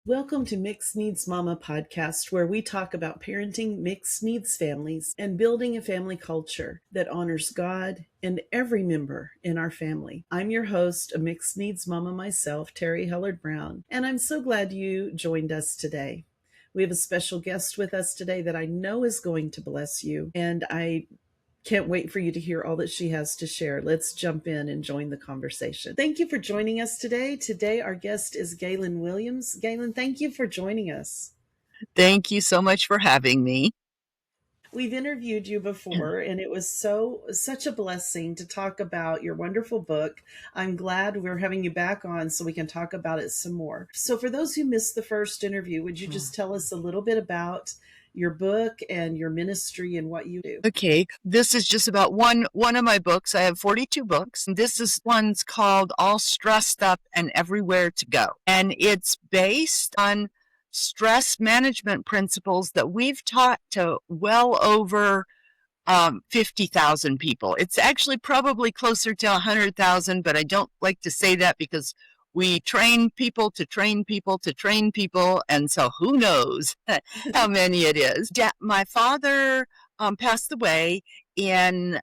Welcome to Mixed Needs Mama podcast, where we talk about parenting mixed needs families and building a family culture that honors God and every member in our family. I'm your host, a mixed needs mama myself, Terry Hellard Brown, and I'm so glad you joined us today. We have a special guest with us today that I know is going to bless you, and I can't wait for you to hear all that she has to share. Let's jump in and join the conversation. Thank you for joining us today. Today, our guest is Gaylyn Williams. Gaylyn, thank you for joining us. Thank you so much for having me. We've interviewed you before, and it was such a blessing to talk about your wonderful book. I'm glad we're having you back on so we can talk about it some more. So for those who missed the first interview, would you just tell us a little bit about your book and your ministry and what you do? Okay, this is just about one of my books. I have 42 books. One's called All Stressed Up and Everywhere to Go. And it's based on stress management principles that we've taught to well over 50,000 people. It's actually probably closer to 100,000, but I don't like to say that because we train people to train people to train people, and so who knows how many it is. My father passed away in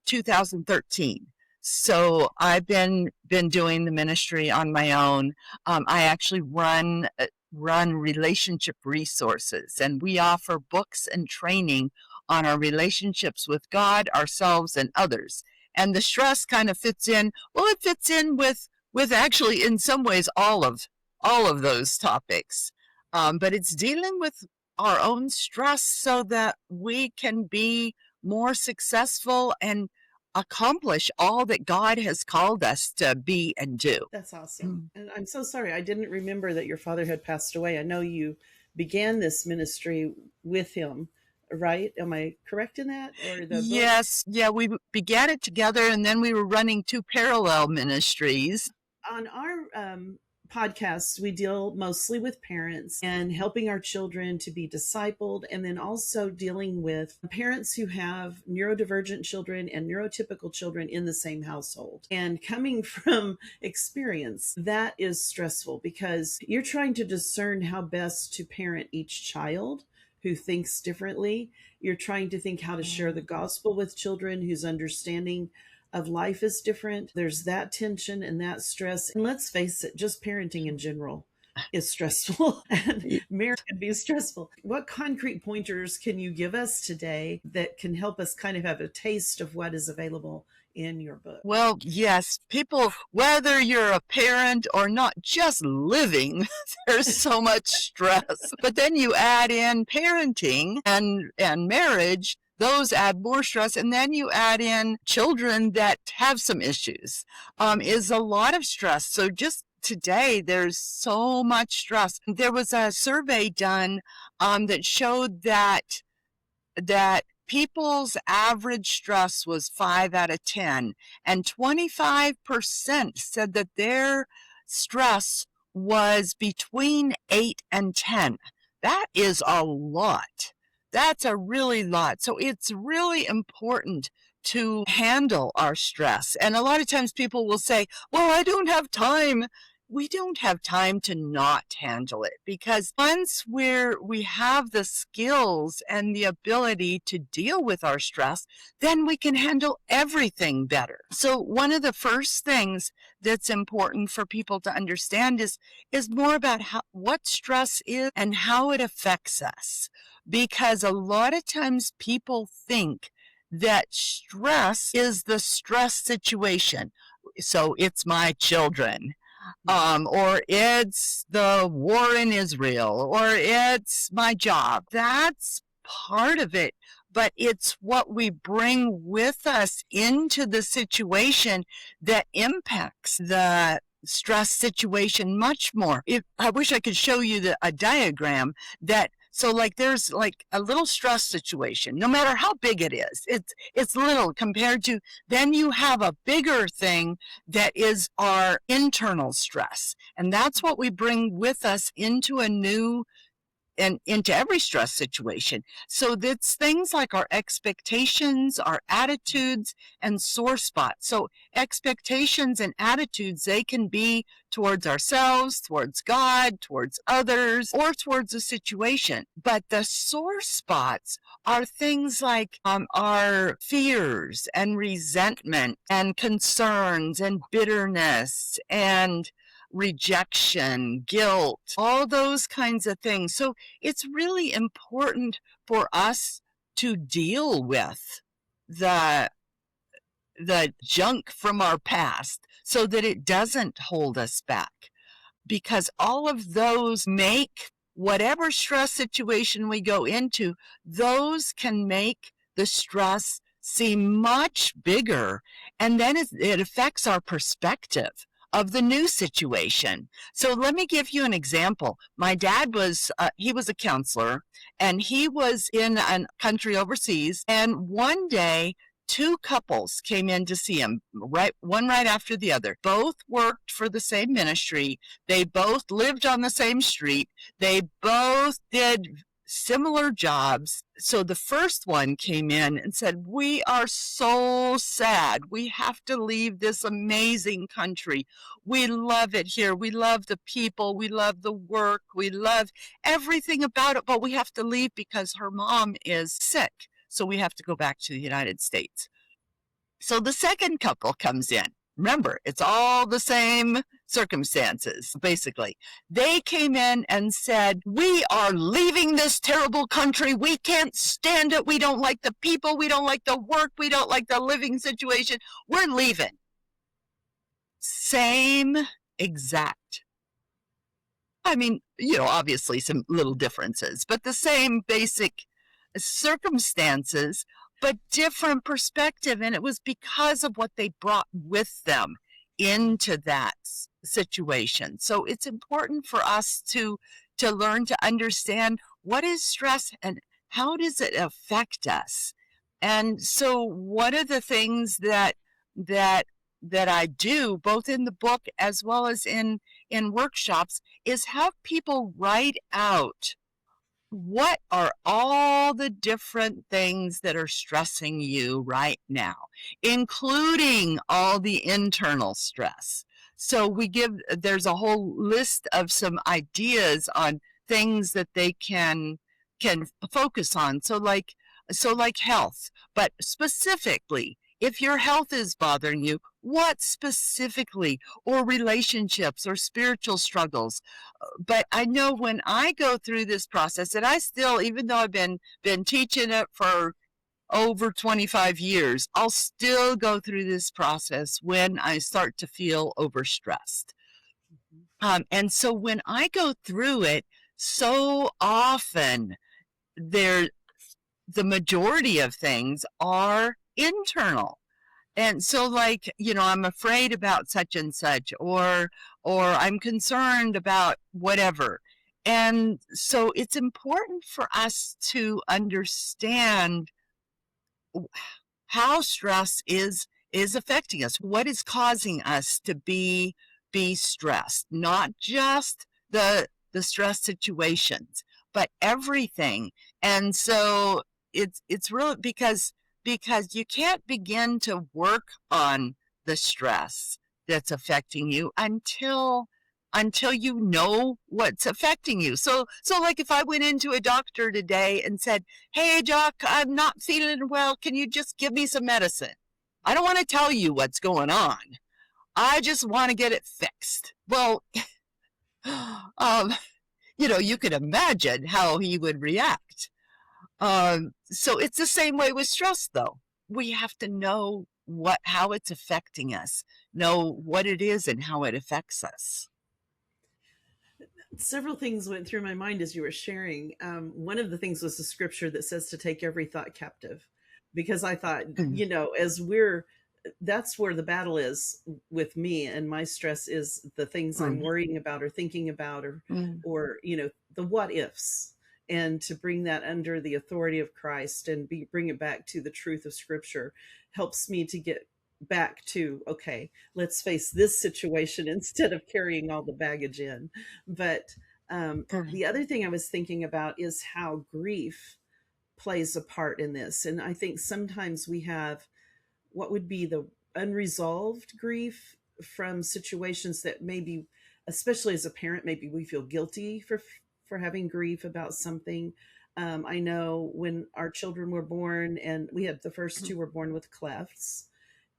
2013, so I've been doing the ministry on my own. I actually run relationship resources, and we offer books and training on our relationships with God, ourselves, and others. And the stress kind of fits in. Well, it fits in with actually, in some ways, all of those topics. But it's dealing with our own stress so that we can be more successful and accomplish all that God has called us to be and do. That's awesome. And I'm so sorry. I didn't remember that your father had passed away. I know you began this ministry with him, right? Am I correct in that? Yes. Yeah, we began it together, and then we were running two parallel ministries. On our podcasts, we deal mostly with parents and helping our children to be discipled, and then also dealing with parents who have neurodivergent children and neurotypical children in the same household. And coming from experience, that is stressful because you're trying to discern how best to parent each child who thinks differently. You're trying to think how to share the gospel with children whose understanding of life is different. There's that tension and that stress. And let's face it, just parenting in general is stressful, and marriage can be stressful. What concrete pointers can you give us today that can help us kind of have a taste of what is available in your book? Well, yes, people, whether you're a parent or not, just living, there's so much stress. But then you add in parenting and marriage, those add more stress. And then you add in children that have some issues, is a lot of stress. So just today, there's so much stress. There was a survey done that showed that people's average stress was 5 out of 10, and 25% said that their stress was between 8 and 10. That is a lot. That's a really lot. So it's really important to handle our stress. And a lot of times people will say, well, I don't have time. We don't have time to not handle it, because once we have the skills and the ability to deal with our stress, then we can handle everything better. So one of the first things that's important for people to understand is more about what stress is and how it affects us. Because a lot of times people think that stress is the stress situation. So it's my children. Or it's the war in Israel, or it's my job. That's part of it, but it's what we bring with us into the situation that impacts the stress situation much more. I wish I could show you a diagram that So like there's like a little stress situation, no matter how big it is, it's little compared to, then you have a bigger thing that is our internal stress. And that's what we bring with us into a new and into every stress situation. So that's things like our expectations, our attitudes, and sore spots. So expectations and attitudes, they can be towards ourselves, towards God, towards others, or towards a situation. But the sore spots are things like our fears and resentment and concerns and bitterness and rejection, guilt, all those kinds of things. So it's really important for us to deal with the junk from our past so that it doesn't hold us back, because all of those make whatever stress situation we go into, those can make the stress seem much bigger, and then it affects our perspective of the new situation. So let me give you an example. My dad was, he was a counselor, and he was in a country overseas, and one day, two couples came in to see him, one right after the other. Both worked for the same ministry. They both lived on the same street. They both did similar jobs. So the first one came in and said, "We are so sad. We have to leave this amazing country. We love it here. We love the people. We love the work. We love everything about it, but we have to leave because her mom is sick. So we have to go back to the United States." So the second couple comes in. Remember, it's all the same circumstances, basically. They came in and said, "We are leaving this terrible country. We can't stand it. We don't like the people. We don't like the work. We don't like the living situation. We're leaving." Same exact. I mean, obviously some little differences, but the same basic circumstances, but different perspective. And it was because of what they brought with them into that situation. So it's important for us to learn to understand what is stress and how does it affect us. And so one of the things that I do, both in the book as well as in workshops, is have people write out what are all the different things that are stressing you right now, including all the internal stress. So there's a whole list of some ideas on things that they can focus on. So like health, but specifically, if your health is bothering you, what specifically, or relationships or spiritual struggles. But I know when I go through this process, and I still, even though I've been teaching it for over 25 years, I'll still go through this process when I start to feel overstressed. And so when I go through it, so often the majority of things are internal. And so like, I'm afraid about such and such, or I'm concerned about whatever. And so it's important for us to understand how stress is affecting us, what is causing us to be stressed, not just the stress situations, but everything. And so it's really because you can't begin to work on the stress that's affecting you until you know what's affecting you. So like if I went into a doctor today and said, "Hey doc, I'm not feeling well. Can you just give me some medicine?" I don't want to tell you what's going on. I just want to get it fixed. Well, you could imagine how he would react. So it's the same way with stress, though. We have to know how it's affecting us, know what it is and how it affects us. Several things went through my mind as you were sharing. One of the things was the scripture that says to take every thought captive, because I thought, that's where the battle is with me, and my stress is the things I'm worrying about or thinking about, or the what ifs. and to bring that under the authority of Christ and bring it back to the truth of Scripture helps me to get back to, okay, let's face this situation instead of carrying all the baggage in. But the other thing I was thinking about is how grief plays a part in this. And I think sometimes we have what would be the unresolved grief from situations that maybe, especially as a parent, maybe we feel guilty for having grief about something. I know when our children were born, and we had the first two were born with clefts,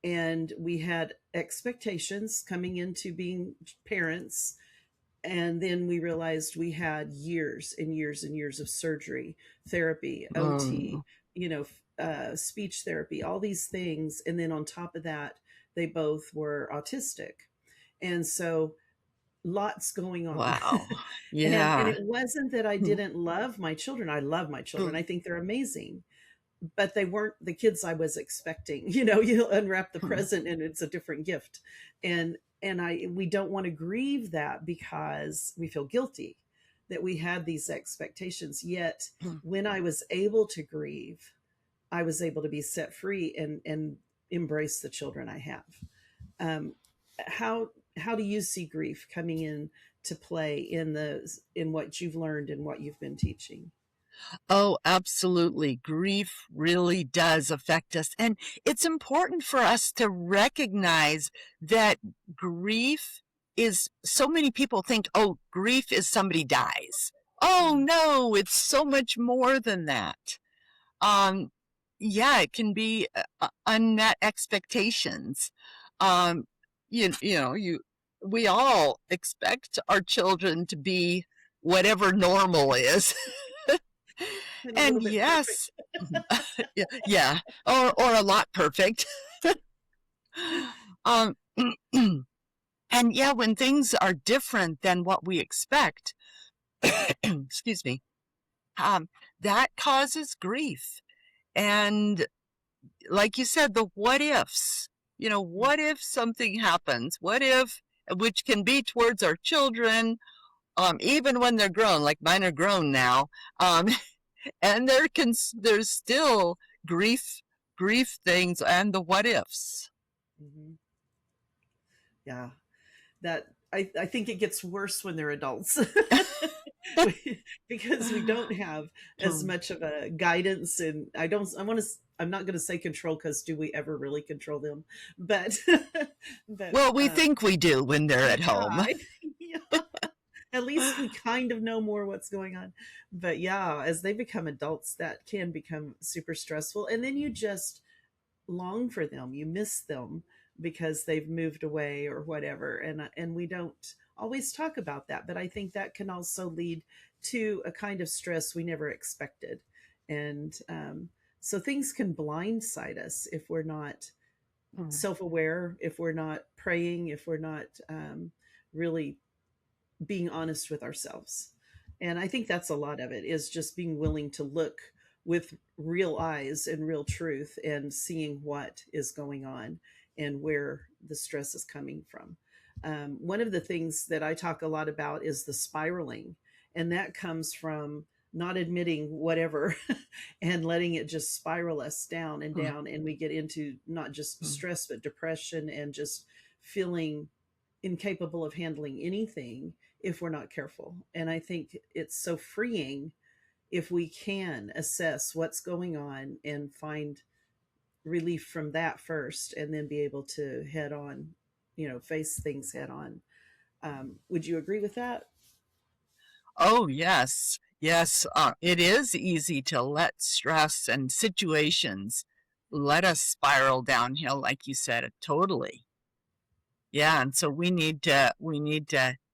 and we had expectations coming into being parents, and then we realized we had years and years and years of surgery, therapy, OT, Oh, speech therapy, all these things. And then on top of that, they both were autistic. And so lots going on. wow. And Yeah. it wasn't that I didn't love my children. I love my children. I think they're amazing, but they weren't the kids I was expecting. You unwrap the present and it's a different gift. And we don't want to grieve that because we feel guilty that we had these expectations. Yet when I was able to grieve, I was able to be set free and embrace the children I have. Um, how do you see grief coming in to play in what you've learned and what you've been teaching? Oh, absolutely. Grief really does affect us. And it's important for us to recognize that grief is so many people think, oh, grief is somebody dies. Oh, Mm, no, it's so much more than that. Um, yeah, it can be unmet expectations. Um, we all expect our children to be whatever normal is. and a And little bit perfect. yes, yeah, yeah, or a lot perfect. Um, and yeah, when things are different than what we expect, excuse me, um, that causes grief. And like you said, the what ifs, what if something happens? What if, which can be towards our children, even when they're grown, like mine are grown now, um, and there's still grief things and the what ifs. Mhm. Yeah, that I think it gets worse when they're adults. Because we don't have as much of a guidance, and I'm not going to say control, because do we ever really control them? But but Well, we think we do when they're we at home. try. Yeah, at least we kind of know more what's going on. But yeah, as they become adults, that can become super stressful, and then you just long for them, you miss them because they've moved away or whatever. And we don't always talk about that, but I think that can also lead to a kind of stress we never expected. And so things can blindside us if we're not self-aware, if we're not praying, if we're not really being honest with ourselves. And I think that's a lot of it, is just being willing to look with real eyes and real truth and seeing what is going on and where the stress is coming from. One of the things that I talk a lot about is the spiraling, and that comes from not admitting whatever and letting it just spiral us down and down. And we get into not just stress, but depression and just feeling incapable of handling anything if we're not careful. And I think it's so freeing if we can assess what's going on and find relief from that first, and then be able to head on, face things head on. Would you agree with that? Oh, yes. Yes, it is easy to let stress and situations let us spiral downhill, like you said, totally. Yeah, and so we need to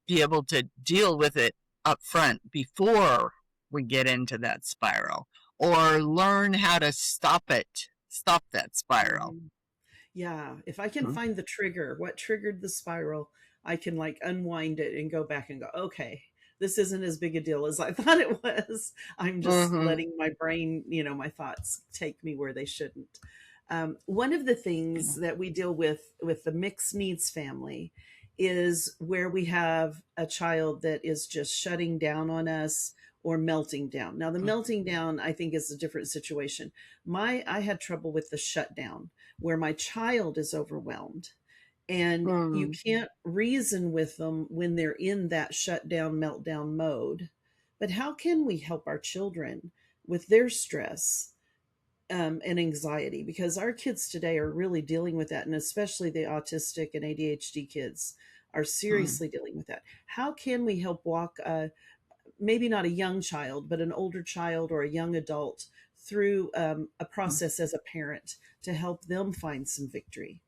be able to deal with it up front before we get into that spiral, or learn how to stop that spiral. Mhm. Yeah, if I can Mhm. find the trigger, what triggered the spiral, I can like unwind it and go back and go, okay, this isn't as big a deal as I thought it was. I'm just Mhm. letting my brain, my thoughts take me where they shouldn't. One of the things that we deal with the mixed needs family is where we have a child that is just shutting down on us, or melting down. Now, the melting down, I think, is a different situation. I had trouble with the shutdown, where my child is overwhelmed and you Mm. can't reason with them when they're in that shutdown, meltdown mode. But how can we help our children with their stress and anxiety? Because our kids today are really dealing with that, and especially the autistic and ADHD kids are Mm. seriously dealing with that. How can we help walk maybe not a young child, but an older child or a young adult through a Mm. process as a parent to help them find some victory?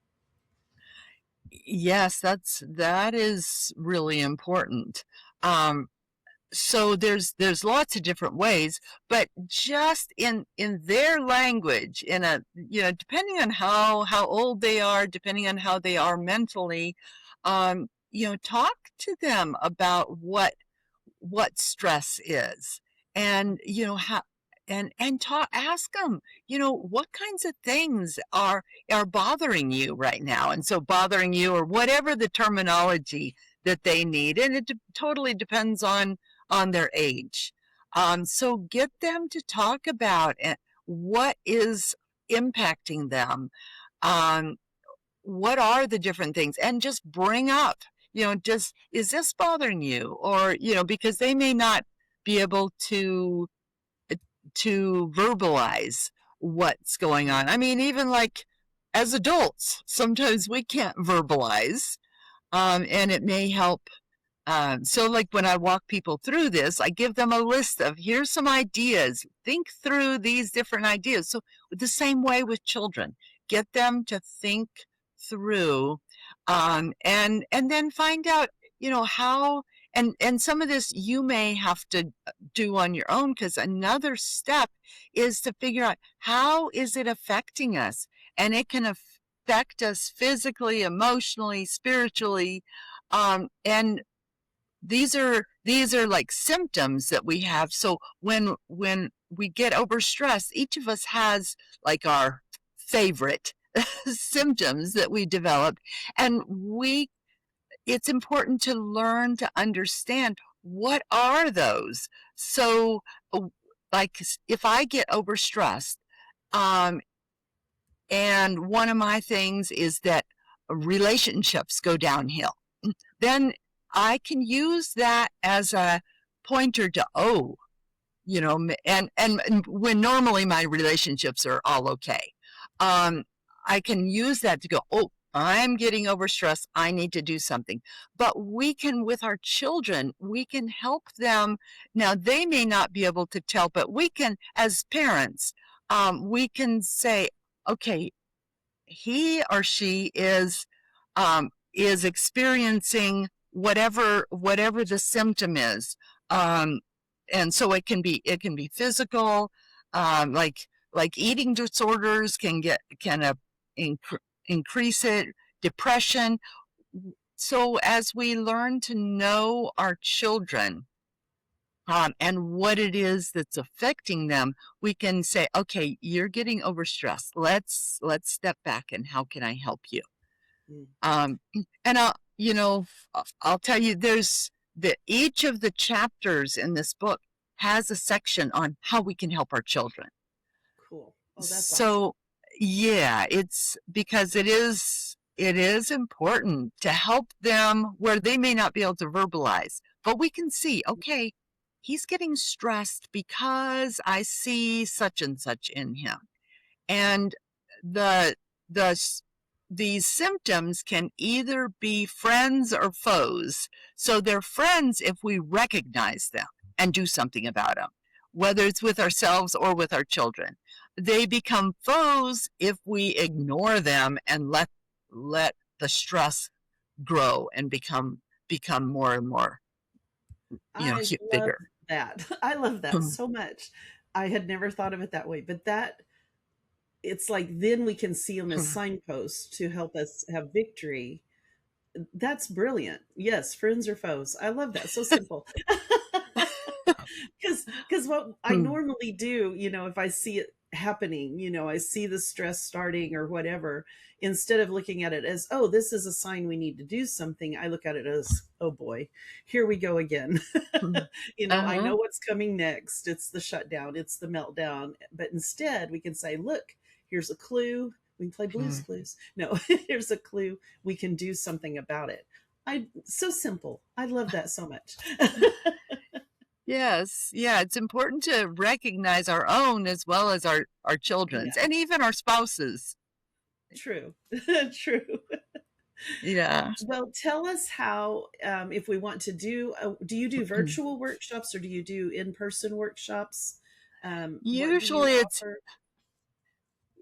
Yes, that is really important. Um, so there's lots of different ways, but just in their language, in a depending on how old they are, depending on how they are mentally, talk to them about what stress is, and how, and talk ask them, what kinds of things are bothering you right now, and so bothering you, or whatever the terminology that they need, and it totally depends on their age. So get them to talk about what is impacting them. um, what are the different things, and just bring up, just, is this bothering you? Or, because they may not be able uh, to verbalize what's going on. I mean, even like as adults, sometimes we can't verbalize, and it may help. So like when I walk people through this, I give them a list of, here's some ideas. Think through these different ideas. So the same way with children, get them to think through, and then find out, how, and some of this you may have to do on your own, because another step is to figure out, how is it affecting us? And it can affect us physically, emotionally, spiritually, and these are like symptoms that we have. So when we get overstressed, each of us has like our favorite symptoms that we develop, and it's important to learn to understand what are those. So like if I get overstressed, um and one of my things is that relationships go downhill, then I can use that as a pointer to, oh, and when normally my relationships are all okay, um, I can use that to go, oh, I'm getting overstressed. I need to do something. But we can, with our children, we can help them. Now, they may not be able to tell, but we can, as parents, we can say, okay, he or she is experiencing whatever the symptom is, um, and so it can be physical, like eating disorders can increase it, depression. So as we learn to know our children, and what it is that's affecting them, we can say, okay, you're getting overstressed. Let's step back, and how can I help you? Mm, Um, and I'll tell you, there's each of the chapters in this book has a section on how we can help our children. cool. Oh, that's awesome. So yeah, it's because it is important to help them where they may not be able to verbalize, but we can see, okay, he's getting stressed because I see such and such in him. And the the these symptoms can either be friends or foes. So they're friends if we recognize them and do something about them, whether it's with ourselves or with our children. They become foes if we ignore them and let the stress grow and become more and more, I love bigger. that. I love that so much. I had never thought of it that way, but that it's like then we can see them as signposts to help us have victory. That's brilliant. Yes, friends or foes. I love that. So simple. Because what I normally do, if I see it happening, I see the stress starting or whatever, instead of looking at it as, oh, this is a sign we need to do something, I look at it as, oh boy, here we go again. I Uh-huh. know what's coming next. It's the shutdown, it's the meltdown. But instead, we can say, look, here's a clue. We can play Blues Mm. Clues. No, here's a clue. We can do something about it. So simple. I love that so much. Yes. Yeah. It's important to recognize our own as well as our children's Yeah, and even our spouses. true. True. Yeah. Well, tell us how, if we want to do you do virtual workshops or do you do in-person workshops? What do you Usually it's offer?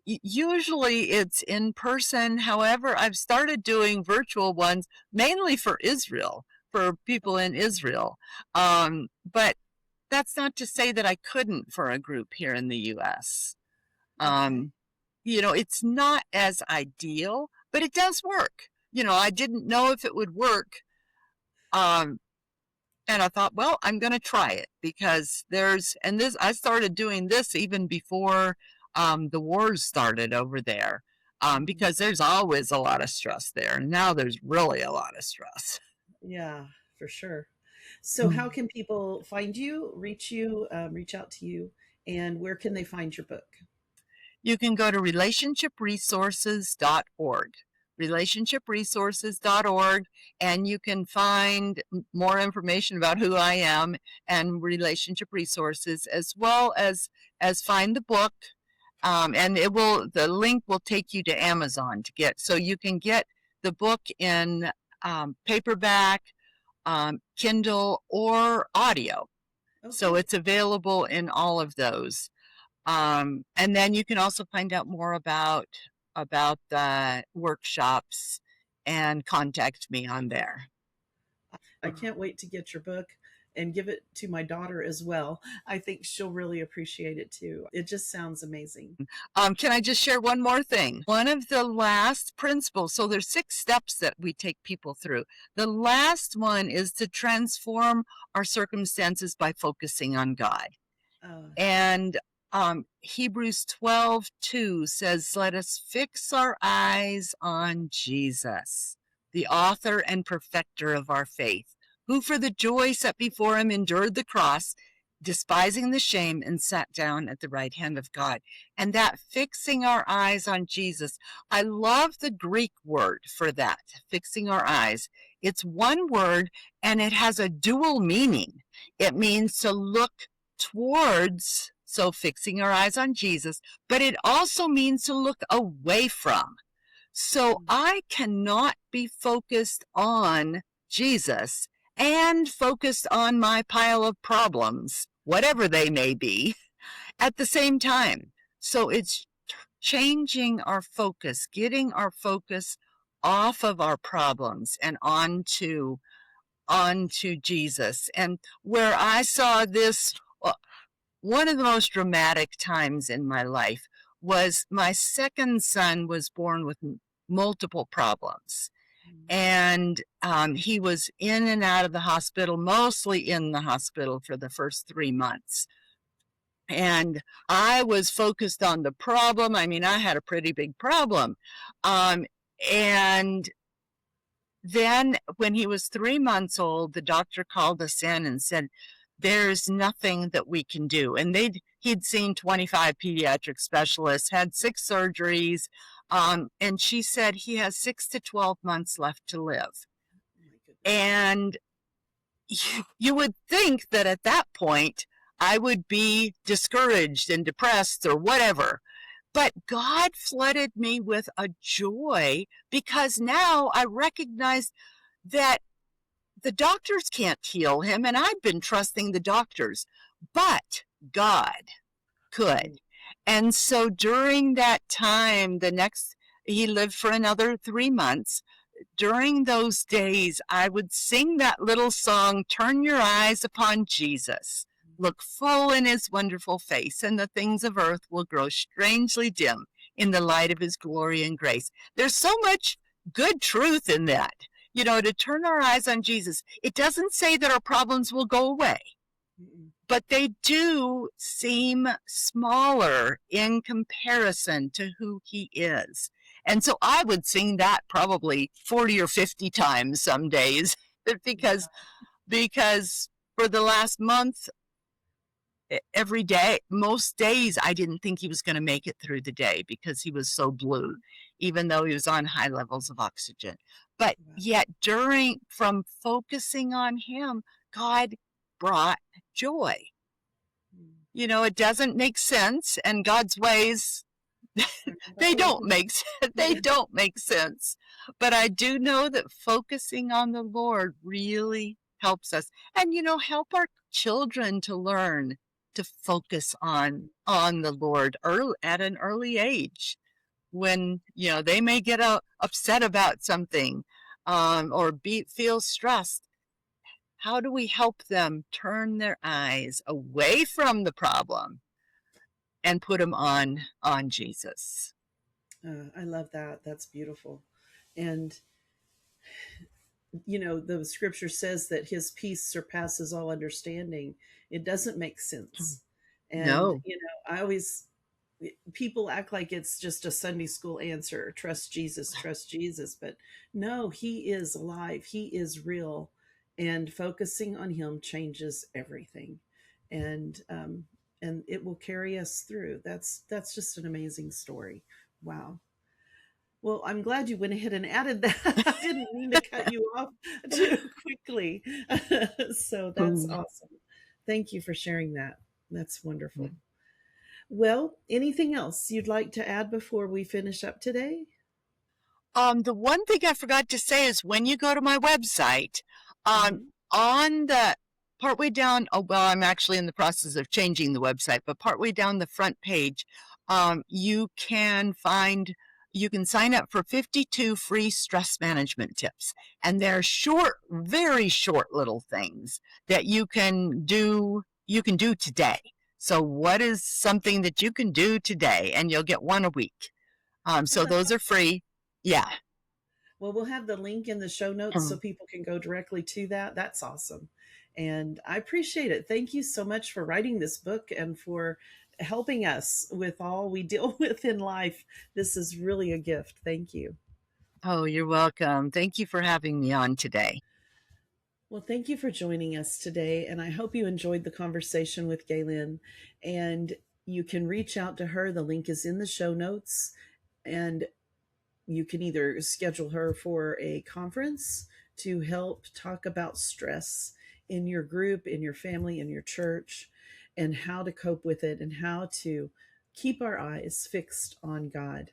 usually it's in person. However, I've started doing virtual ones mainly for Israel, for people in Israel. But that's not to say that I couldn't for a group here in the US. Okay. Um, it's not as ideal, but it does work. I didn't know if it would work. Um, and I thought, well, I'm going to try it because I started doing this even before the wars started over there, Mhm. because there's always a lot of stress there. And now there's really a lot of stress. Yeah, for sure. So, how Mm. can people find you, reach out to you, and where can they find your book? You can go to relationshipresources.org, relationshipresources.org, and you can find more information about who I am and relationship resources, as well as find the book. And the link will take you to Amazon so you can get the book in paperback, Kindle, or audio. So Okay. it's available in all of those. And then you can also find out more about the workshops and contact me on there. I can't wait to get your book and give it to my daughter as well. I think she'll really appreciate it too. It just sounds amazing. Can I just share one more thing? One of the last principles, so there's 6 steps that we take people through. The last one is to transform our circumstances by focusing on God. Yeah. And Hebrews 12:2 says, let us fix our eyes on Jesus, the author and perfecter of our faith, who for the joy set before him endured the cross, despising the shame, and sat down at the right hand of God. And that fixing our eyes on Jesus, I love the Greek word for that, fixing our eyes. It's one word and it has a dual meaning. It means to look towards, so fixing our eyes on Jesus, but it also means to look away from. So Mm. I cannot be focused on Jesus and focused on my pile of problems, whatever they may be, at the same time. So it's changing our focus, getting our focus off of our problems and onto Jesus. And where I saw this, one of the most dramatic times in my life was my second son was born with multiple problems. Mm. And he was in and out of the hospital, mostly in the hospital for the first 3 months. And I was focused on the problem. I mean, I had a pretty big problem. And then when he was 3 months old, the doctor called us in and said, there's nothing that we can do. And he'd seen 25 pediatric specialists, had 6 surgeries. And she said he has 6 to 12 months left to live. Oh my goodness. And you would think that at that point, I would be discouraged and depressed or whatever. But God flooded me with a joy because now I recognized that the doctors can't heal him, and I'd been trusting the doctors, but God could. And so during that time, he lived for another 3 months. During those days, I would sing that little song, Turn Your Eyes Upon Jesus. Look full in his wonderful face, and the things of earth will grow strangely dim in the light of his glory and grace. There's so much good truth in that. To turn our eyes on Jesus. It doesn't say that our problems will go away. Mm-mm. but they do seem smaller in comparison to who he is. And so I would sing that probably 40 or 50 times some days because because for the last month, every day, most days, I didn't think he was going to make it through the day because he was so blue, even though he was on high levels of oxygen. But Wow. yet, from focusing on him, God brought joy. Mm. You know, it doesn't make sense, and God's ways, They're not they always don't make they don't make sense. But I do know that focusing on the Lord really helps us, and help our children to learn to focus on the Lord at an early age, when they may get upset about something, or feel stressed. How do we help them turn their eyes away from the problem and put them on Jesus? I love that. That's beautiful. And, you know, the scripture says that his peace surpasses all understanding. It doesn't make sense. And, No. you know, I always, people act like it's just a Sunday school answer, trust Jesus. But no, he is alive, he is real. And focusing on him changes everything. And, and it will carry us through. That's just an amazing story. Wow. Well, I'm glad you went ahead and added that. I didn't mean to cut you off too quickly. So that's awesome. Thank you for sharing that. That's wonderful. Well, anything else you'd like to add before we finish up today? The one thing I forgot to say is when you go to my website, Hmm. on the partway down, oh, well, I'm actually in the process of changing the website, but partway down the front page, you can sign up for 52 free stress management tips. And they're short, very short little things that you can do today. So what is something that you can do today? And you'll get one a week. Oh, So that's those are awesome. free. Yeah. Well, we'll have the link in the show notes so people can go directly to that. That's awesome. And I appreciate it. Thank you so much for writing this book and for helping us with all we deal with in life. This is really a gift. Thank you. Oh, you're welcome. Thank you for having me on today. Well, thank you for joining us today. And I hope you enjoyed the conversation with Gaylyn. And you can reach out to her. The link is in the show notes. And you can either schedule her for a conference to help talk about stress in your group, in your family, in your church, and how to cope with it and how to keep our eyes fixed on God.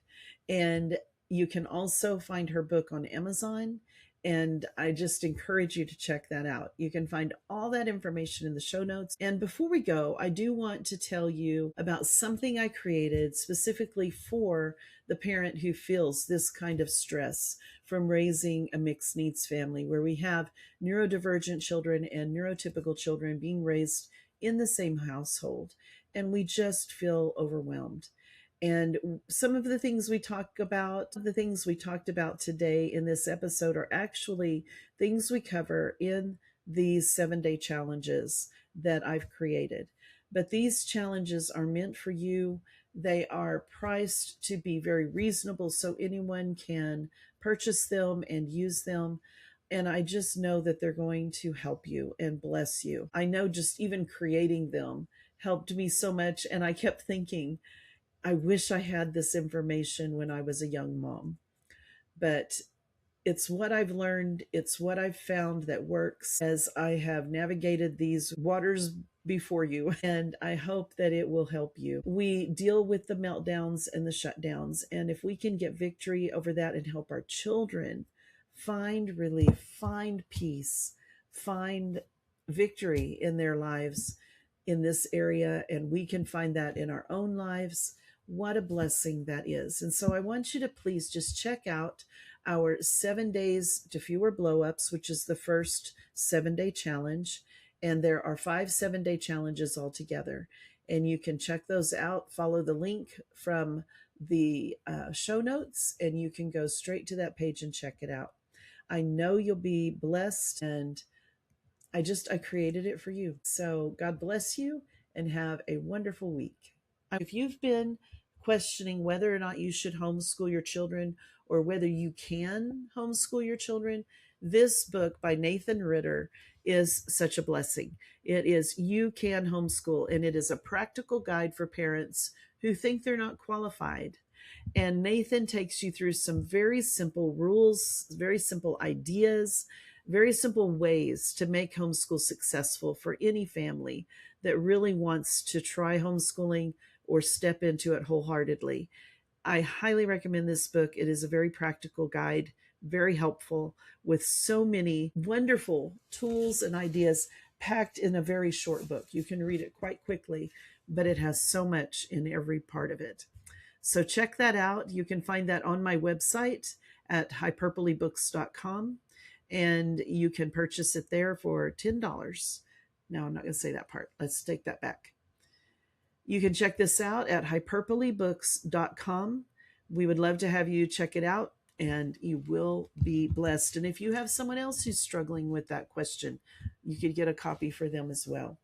And you can also find her book on Amazon. And I just encourage you to check that out. You can find all that information in the show notes. And before we go, I do want to tell you about something I created specifically for the parent who feels this kind of stress from raising a mixed needs family, where we have neurodivergent children and neurotypical children being raised in the same household, and we just feel overwhelmed. And some of the things we talk about, the things we talked about today in this episode, are actually things we cover in these 7-day challenges that I've created. But these challenges are meant for you. They are priced to be very reasonable so anyone can purchase them and use them. And I just know that they're going to help you and bless you. I know just even creating them helped me so much. And I kept thinking, I wish I had this information when I was a young mom. But it's what I've learned, it's what I've found that works as I have navigated these waters before you, and I hope that it will help you. We deal with the meltdowns and the shutdowns, and if we can get victory over that and help our children find relief, find peace, find victory in their lives in this area, and we can find that in our own lives, what a blessing that is. And so I want you to please just check out our 7 days to fewer blowups, which is the first 7-day challenge. And there are 5 7-day challenges altogether. And you can check those out. Follow the link from the show notes, and you can go straight to that page and check it out. I know you'll be blessed, and I created it for you. So God bless you and have a wonderful week. If you've been questioning whether or not you should homeschool your children or whether you can homeschool your children, this book by Nathan Ritter is such a blessing. It is You Can Homeschool, and it is a practical guide for parents who think they're not qualified. And Nathan takes you through some very simple rules, very simple ideas, very simple ways to make homeschool successful for any family that really wants to try homeschooling or step into it wholeheartedly. I highly recommend this book. It is a very practical guide, very helpful, with so many wonderful tools and ideas packed in a very short book. You can read it quite quickly, but it has so much in every part of it. So check that out. You can find that on my website at hyperbolybooks.com, and you can purchase it there for $10. No, I'm not going to say that part. Let's take that back. You can check this out at hyperbolybooks.com. We would love to have you check it out, and you will be blessed. And if you have someone else who's struggling with that question, you could get a copy for them as well.